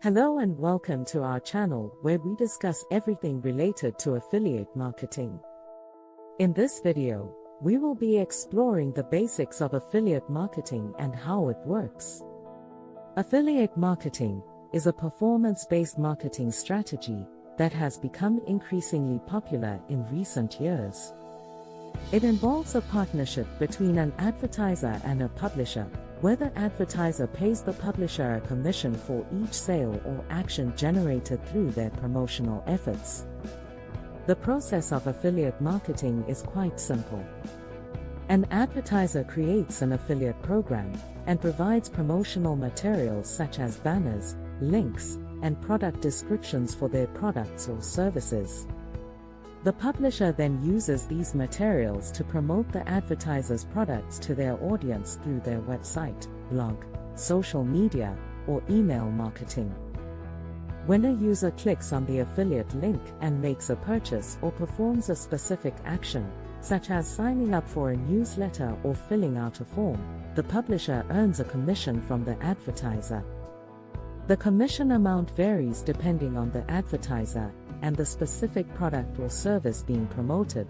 Hello and welcome to our channel where we discuss everything related to affiliate marketing. In this video, we will be exploring the basics of affiliate marketing and how it works. Affiliate marketing is a performance-based marketing strategy that has become increasingly popular in recent years. It involves a partnership between an advertiser and a publisher, where the advertiser pays the publisher a commission for each sale or action generated through their promotional efforts. The process of affiliate marketing is quite simple. An advertiser creates an affiliate program and provides promotional materials such as banners, links, and product descriptions for their products or services. The publisher then uses these materials to promote the advertiser's products to their audience through their website, blog, social media, or email marketing. When a user clicks on the affiliate link and makes a purchase or performs a specific action, such as signing up for a newsletter or filling out a form, the publisher earns a commission from the advertiser. The commission amount varies depending on the advertiser and the specific product or service being promoted.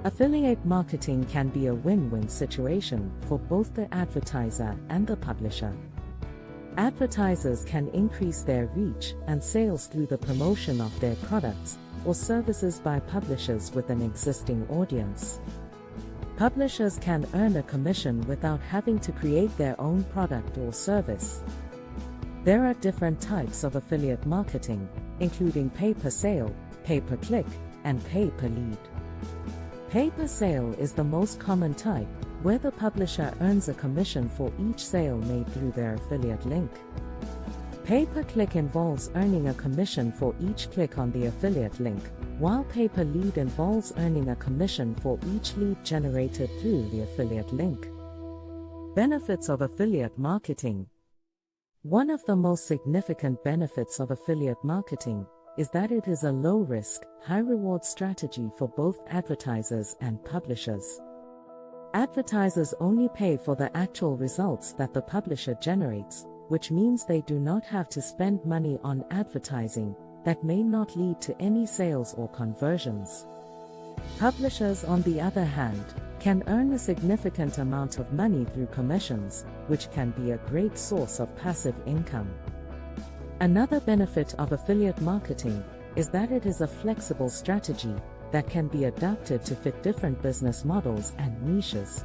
Affiliate marketing can be a win-win situation for both the advertiser and the publisher. Advertisers can increase their reach and sales through the promotion of their products or services by publishers with an existing audience. Publishers can earn a commission without having to create their own product or service. There are different types of affiliate marketing, including pay-per-sale, pay-per-click, and pay-per-lead. Pay-per-sale is the most common type, where the publisher earns a commission for each sale made through their affiliate link. Pay-per-click involves earning a commission for each click on the affiliate link, while pay-per-lead involves earning a commission for each lead generated through the affiliate link. Benefits of affiliate marketing. One of the most significant benefits of affiliate marketing is that it is a low-risk, high-reward strategy for both advertisers and publishers. Advertisers only pay for the actual results that the publisher generates, which means they do not have to spend money on advertising that may not lead to any sales or conversions. Publishers, on the other hand, can earn a significant amount of money through commissions, which can be a great source of passive income. Another benefit of affiliate marketing is that it is a flexible strategy that can be adapted to fit different business models and niches.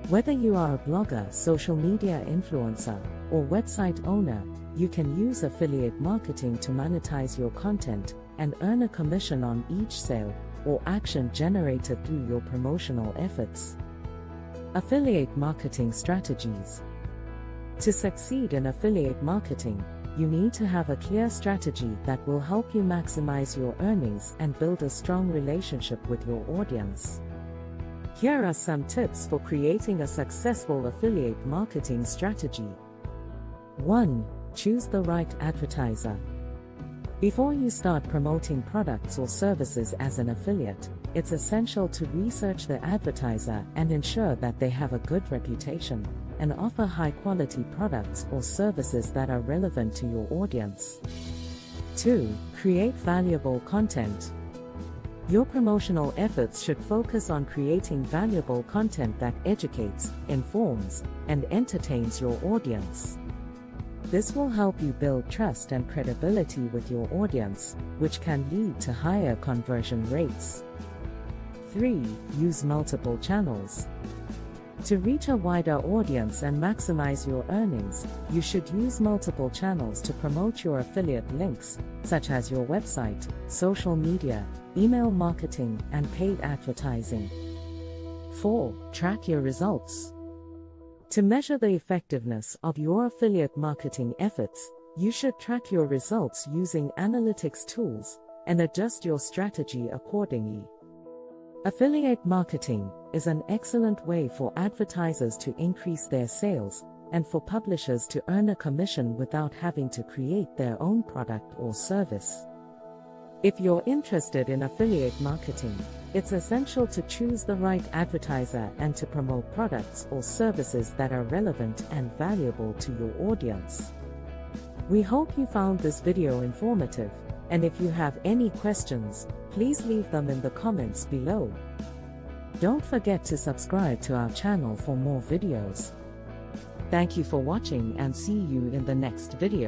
Whether you are a blogger, social media influencer, or website owner, you can use affiliate marketing to monetize your content and earn a commission on each sale or action generated through your promotional efforts. Affiliate marketing strategies. To succeed in affiliate marketing, you need to have a clear strategy that will help you maximize your earnings and build a strong relationship with your audience. Here are some tips for creating a successful affiliate marketing strategy. 1. Choose the right advertiser. Before you start promoting products or services as an affiliate, it's essential to research the advertiser and ensure that they have a good reputation and offer high-quality products or services that are relevant to your audience. 2. Create valuable content. Your promotional efforts should focus on creating valuable content that educates, informs, and entertains your audience. This will help you build trust and credibility with your audience, which can lead to higher conversion rates. 3. Use multiple channels. To reach a wider audience and maximize your earnings, you should use multiple channels to promote your affiliate links, such as your website, social media, email marketing, and paid advertising. 4. Track your results. To measure the effectiveness of your affiliate marketing efforts, you should track your results using analytics tools and adjust your strategy accordingly. Affiliate marketing is an excellent way for advertisers to increase their sales and for publishers to earn a commission without having to create their own product or service. If you're interested in affiliate marketing, it's essential to choose the right advertiser and to promote products or services that are relevant and valuable to your audience. We hope you found this video informative, and if you have any questions, please leave them in the comments below. Don't forget to subscribe to our channel for more videos. Thank you for watching and see you in the next video.